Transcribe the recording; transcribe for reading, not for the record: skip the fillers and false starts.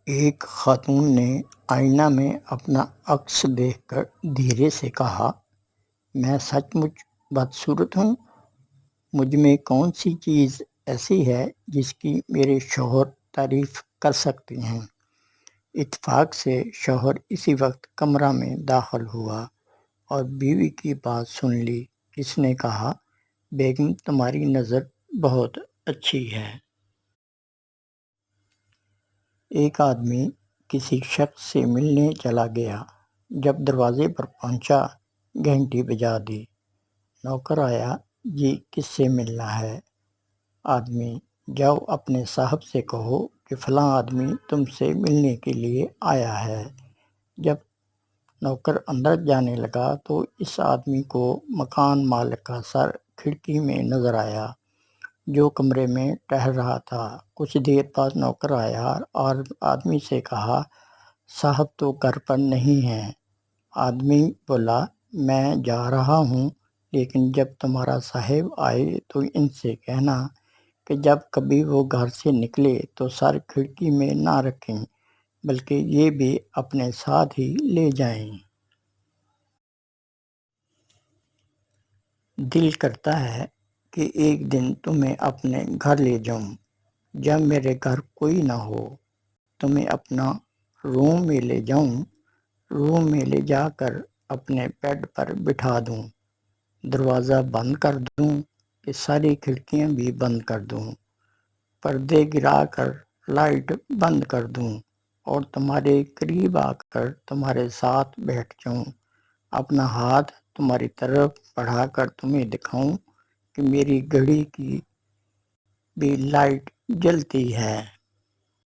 ایک خاتون نے آئینہ میں اپنا عکس دیکھ کر دھیرے سے کہا، میں سچ مچ بدصورت ہوں؟ مجھ میں کون سی چیز ایسی ہے جس کی میرے شوہر تعریف کر سکتے ہیں؟ اتفاق سے شوہر اسی وقت کمرہ میں داخل ہوا اور بیوی کی بات سن لی۔ اس نے کہا، بیگم تمہاری نظر بہت اچھی ہے۔ ایک آدمی کسی شخص سے ملنے چلا گیا۔ جب دروازے پر پہنچا، گھنٹی بجا دی۔ نوکر آیا، جی کس سے ملنا ہے؟ آدمی، جاؤ اپنے صاحب سے کہو کہ فلاں آدمی تم سے ملنے کے لیے آیا ہے۔ جب نوکر اندر جانے لگا تو اس آدمی کو مکان مالک کا سر کھڑکی میں نظر آیا، جو کمرے میں ٹہل رہا تھا۔ کچھ دیر بعد نوکر آیا اور آدمی سے کہا، صاحب تو گھر پر نہیں ہیں۔ آدمی بولا، میں جا رہا ہوں، لیکن جب تمہارا صاحب آئے تو ان سے کہنا کہ جب کبھی وہ گھر سے نکلے تو سر کھڑکی میں نہ رکھیں، بلکہ یہ بھی اپنے ساتھ ہی لے جائیں۔ دل کرتا ہے کہ ایک دن تمہیں اپنے گھر لے جاؤں۔ جب میرے گھر کوئی نہ ہو، تمہیں اپنا روم میں لے جاؤں، روم میں لے جا کر اپنے بیڈ پر بٹھا دوں، دروازہ بند کر دوں کہ ساری کھڑکیاں بھی بند کر دوں، پردے گرا کر لائٹ بند کر دوں اور تمہارے قریب آ کر تمہارے ساتھ بیٹھ جاؤں، اپنا ہاتھ تمہاری طرف بڑھا کر تمہیں دکھاؤں کہ میری گھڑی کی بھی لائٹ جلتی ہے۔